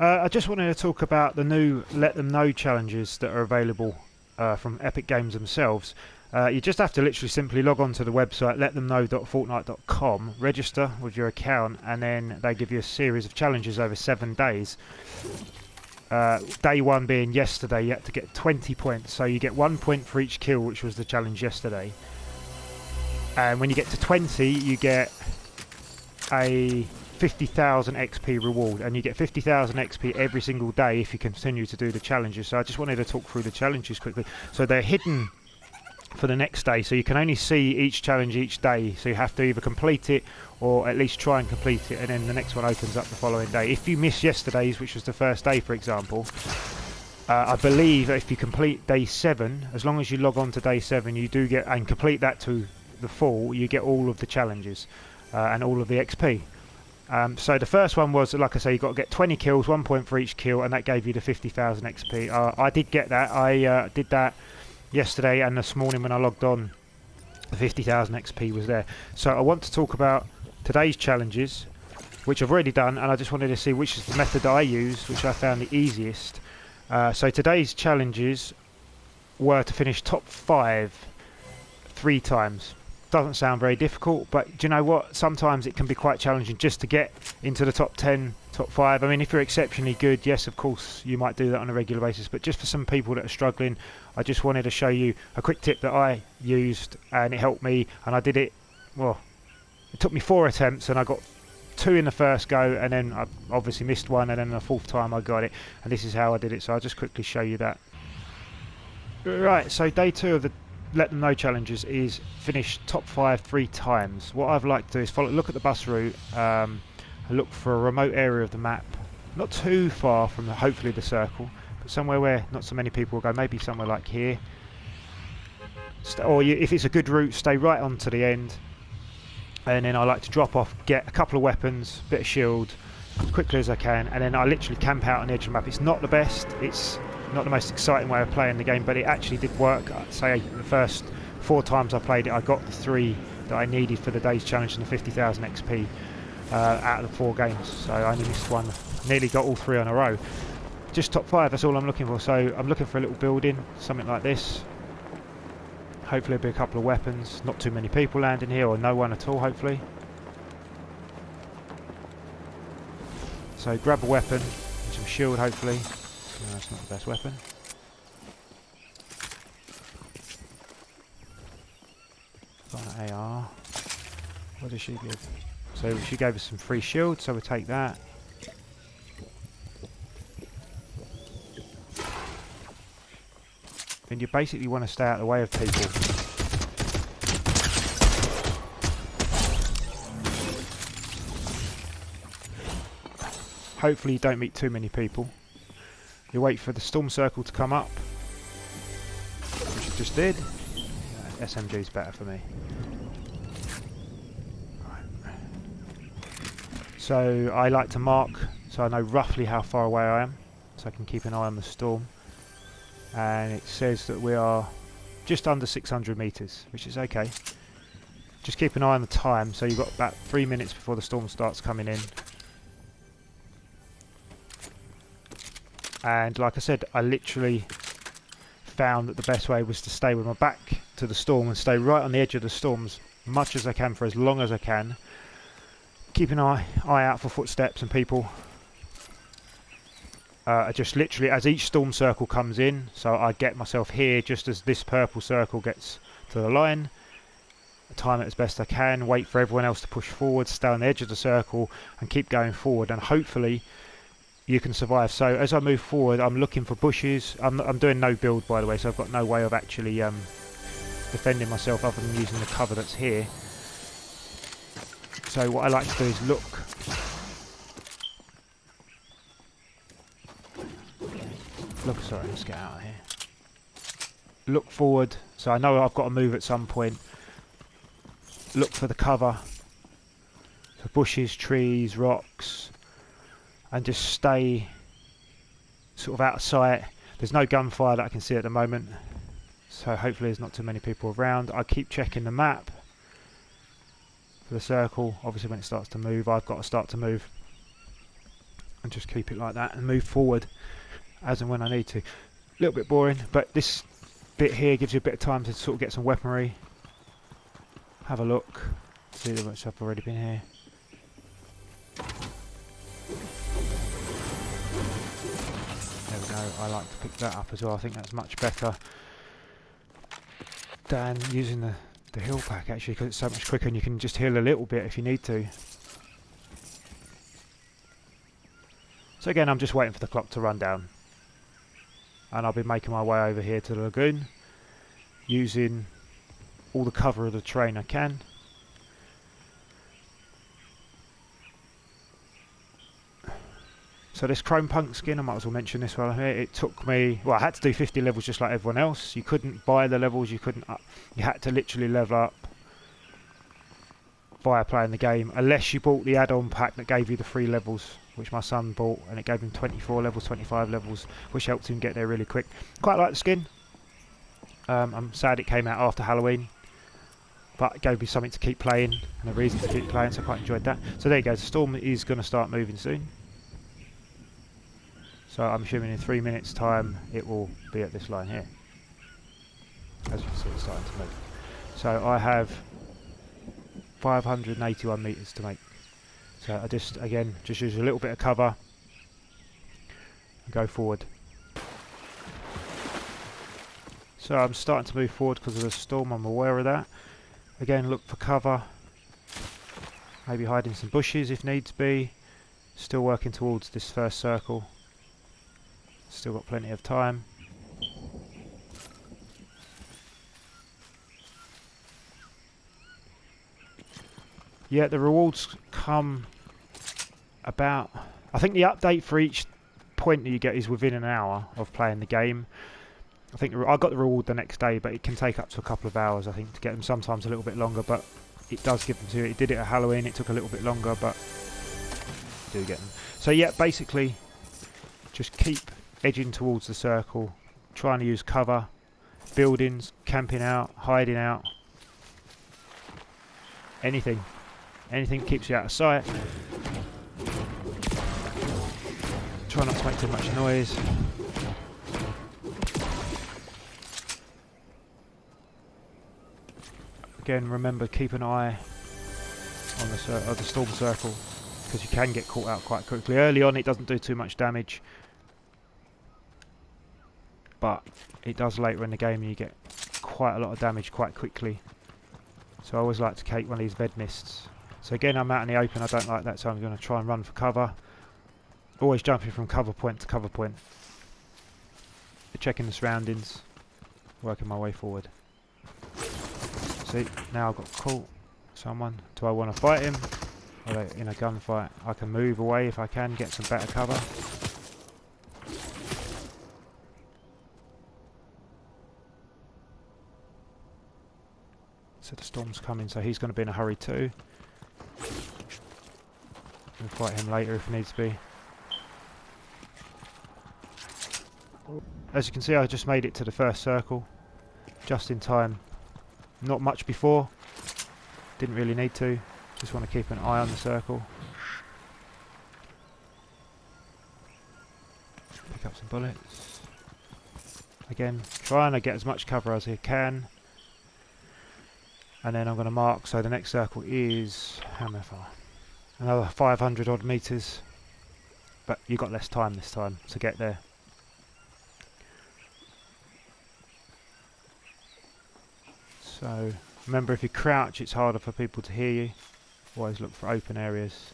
I just wanted to talk about the new Let Them Know challenges that are available from Epic Games themselves. You just have to literally simply log on to the website letthemknow.fortnite.com, register with your account, and then they give you a series of challenges over 7 days. Day one being yesterday, you had to get 20 points, so you get 1 point for each kill, which was the challenge yesterday. And when you get to 20, you get a 50,000 XP reward, and you get 50,000 XP every single day if you continue to do the challenges. So I just wanted to talk through the challenges quickly. So they're hidden for the next day, so you can only see each challenge each day, so you have to either complete it or at least try and complete it, and then the next one opens up the following day. If you miss yesterday's, which was the first day for example, I believe if you complete day 7, as long as you log on to day 7, you do get, and complete that to the full, you get all of the challenges and all of the XP. So the first one was, like I say, you've got to get 20 kills, 1 point for each kill, and that gave you the 50,000 XP. I did get that. I did that yesterday, and this morning when I logged on, the 50,000 XP was there. So I want to talk about today's challenges, which I've already done, and I just wanted to see which is the method that I used, which I found the easiest. So today's challenges were to finish top 5 3 times. Doesn't sound very difficult, but do you know what? Sometimes it can be quite challenging just to get into the top 10, top 5. I mean, if you're exceptionally good, yes, of course, you might do that on a regular basis, but just for some people that are struggling, I just wanted to show you a quick tip that I used, and it helped me, and I did it, well, it took me 4 attempts, and I got 2 in the first go, and then I obviously missed one, and then the 4th time I got it, and this is how I did it. So I'll just quickly show you that. Right, so day 2 of the Let Them Know challenges is finish top 5 3 times. What I've liked to do is look at the bus route, and look for a remote area of the map, not too far from hopefully the circle, but somewhere where not so many people will go, maybe somewhere like here. Or if it's a good route, stay right on to the end, and then I like to drop off, get a couple of weapons, bit of shield, as quickly as I can, and then I literally camp out on the edge of the map. It's not the best, it's not the most exciting way of playing the game, but it actually did work. I'd say the first 4 times I played it, I got the 3 that I needed for the day's challenge and the 50,000 XP out of the 4 games. So I only missed one, nearly got all 3 on a row. Just top 5, that's all I'm looking for. So I'm looking for a little building, something like this. Hopefully there'll be a couple of weapons, not too many people landing here, or no one at all, hopefully. So grab a weapon, and some shield hopefully. No, that's not the best weapon. Got an AR. What does she give? So she gave us some free shield, so we'll take that. And you basically want to stay out of the way of people. Hopefully you don't meet too many people. You wait for the storm circle to come up, which you just did. SMG's better for me. Right. So I like to mark so I know roughly how far away I am, so I can keep an eye on the storm. And it says that we are just under 600 meters, which is okay. Just keep an eye on the time, so you've got about 3 minutes before the storm starts coming in. And like I said, I literally found that the best way was to stay with my back to the storm and stay right on the edge of the storm as much as I can for as long as I can. Keep an eye out for footsteps and people. Just literally as each storm circle comes in, so I get myself here just as this purple circle gets to the line. Time it as best I can, wait for everyone else to push forward, stay on the edge of the circle and keep going forward, and hopefully you can survive. So as I move forward, I'm looking for bushes. I'm doing no build, by the way, so I've got no way of actually defending myself other than using the cover that's here. So what I like to do is look. Sorry, let's get out of here. Look forward, so I know I've got to move at some point. Look for the cover, so bushes, trees, rocks, and just stay sort of out of sight. There's no gunfire that I can see at the moment, so hopefully there's not too many people around. I keep checking the map for the circle. Obviously when it starts to move, I've got to start to move. and just keep it like that and move forward as and when I need to. A little bit boring, but this bit here gives you a bit of time to sort of get some weaponry. Have a look, see how much I've already been here. There we go, I like to pick that up as well. I think that's much better than using the heal pack actually, because it's so much quicker and you can just heal a little bit if you need to. So again, I'm just waiting for the clock to run down, and I'll be making my way over here to the lagoon using all the cover of the terrain I can. So this Chrome Punk skin, I might as well mention this while I'm here. It took me, well, I had to do 50 levels just like everyone else. You couldn't buy the levels, you had to literally level up via playing the game, unless you bought the add-on pack that gave you the 3 levels, which my son bought, and it gave him 24 levels, 25 levels, which helped him get there really quick. Quite like the skin. I'm sad it came out after Halloween, but it gave me something to keep playing and a reason to keep playing, so I quite enjoyed that. So there you go, the storm is going to start moving soon. So I'm assuming in 3 minutes time it will be at this line here. As you can see, it's starting to move. So I have 581 metres to make. So I just, again, just use a little bit of cover and go forward. So I'm starting to move forward because of the storm, I'm aware of that. Again, look for cover. Maybe hide in some bushes if needs be. Still working towards this first circle. Still got plenty of time. Yeah, the rewards come about, I think the update for each point that you get is within an hour of playing the game. I think I got the reward the next day, but it can take up to a couple of hours, I think, to get them. Sometimes a little bit longer, but it does give them to you. It did it at Halloween, it took a little bit longer, but you do get them. So yeah, basically, just keep edging towards the circle, trying to use cover, buildings, camping out, hiding out, anything keeps you out of sight. Try not to make too much noise. Again, remember, keep an eye on the storm circle, because you can get caught out quite quickly. Early on it doesn't do too much damage, but it does later in the game, and you get quite a lot of damage quite quickly. So I always like to take one of these ved mists. So again, I'm out in the open, I don't like that, so I'm going to try and run for cover. Always jumping from cover point to cover point. Checking the surroundings, working my way forward. See, now I've got caught someone. Do I want to fight him? Or in a gunfight, I can move away if I can, get some better cover. So the storm's coming, so he's going to be in a hurry too. We'll fight him later if needs be. As you can see, I just made it to the first circle, just in time. Not much before, didn't really need to, just want to keep an eye on the circle. Pick up some bullets. Again, trying to get as much cover as I can. And then I'm going to mark, so the next circle is, how far? Another 500 odd metres. But you've got less time this time to get there. So remember, if you crouch it's harder for people to hear you. Always look for open areas.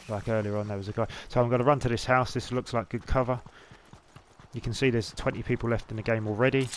Like earlier on there was a guy. So I'm going to run to this house. This looks like good cover. You can see there's 20 people left in the game already.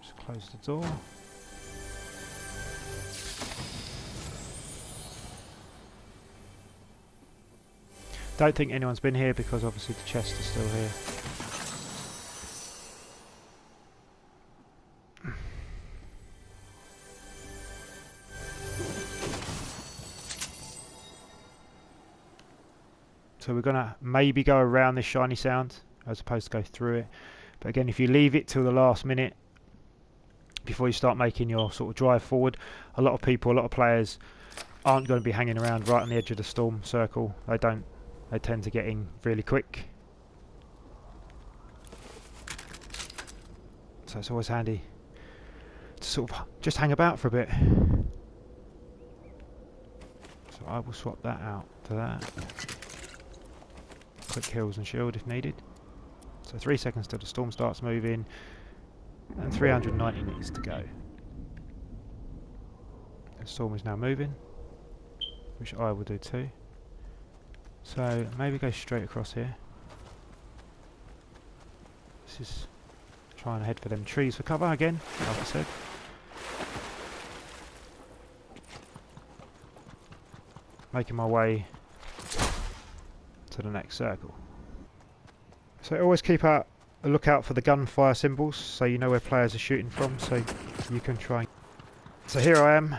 Just close the door. Don't think anyone's been here because obviously the chest is still here. So we're going to maybe go around this shiny sound as opposed to go through it. But again, if you leave it till the last minute before you start making your sort of drive forward, a lot of people, a lot of players aren't going to be hanging around right on the edge of the storm circle. They don't. They tend to get in really quick. So it's always handy to sort of just hang about for a bit. So I will swap that out for that. Quick heals and shield if needed. So 3 seconds till the storm starts moving, and 390 meters to go. The storm is now moving, which I will do too. So maybe go straight across here. This is trying to head for them trees for cover again, like I said. Making my way to the next circle. So always keep a lookout for the gunfire symbols, so you know where players are shooting from, so you can try. So here I am.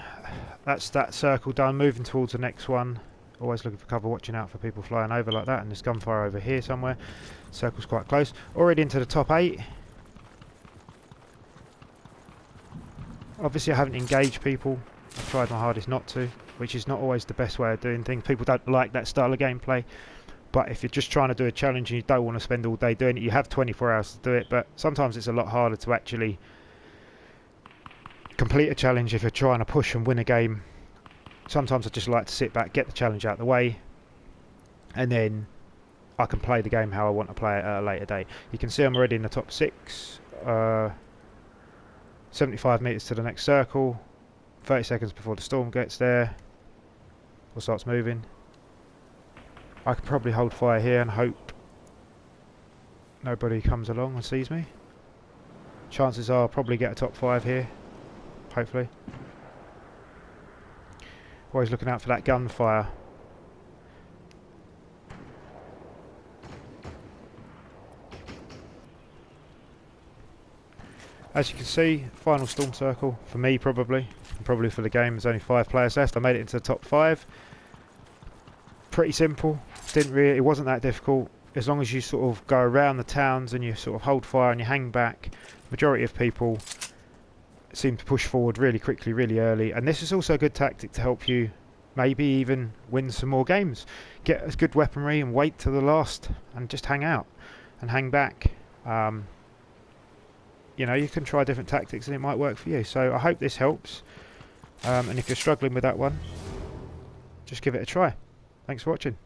That's that circle done. Moving towards the next one. Always looking for cover, watching out for people flying over like that, and there's gunfire over here somewhere. Circle's quite close. Already into the top 8. Obviously I haven't engaged people. I've tried my hardest not to, which is not always the best way of doing things. People don't like that style of gameplay. But if you're just trying to do a challenge and you don't want to spend all day doing it, you have 24 hours to do it. But sometimes it's a lot harder to actually complete a challenge if you're trying to push and win a game. Sometimes I just like to sit back, get the challenge out of the way, and then I can play the game how I want to play it at a later date. You can see I'm already in the top 6. 75 meters to the next circle. 30 seconds before the storm gets there or starts moving. I could probably hold fire here and hope nobody comes along and sees me. Chances are I'll probably get a top 5 here, hopefully. Always looking out for that gunfire. As you can see, final storm circle for me probably, and probably for the game. There's only 5 players left. I made it into the top 5. Pretty simple. It wasn't that difficult. As long as you sort of go around the towns and you sort of hold fire and you hang back, majority of people seem to push forward really quickly, really early. And this is also a good tactic to help you maybe even win some more games. Get a good weaponry and wait till the last and just hang out and hang back. You know, you can try different tactics and it might work for you. So I hope this helps. And if you're struggling with that one, just give it a try. Thanks for watching.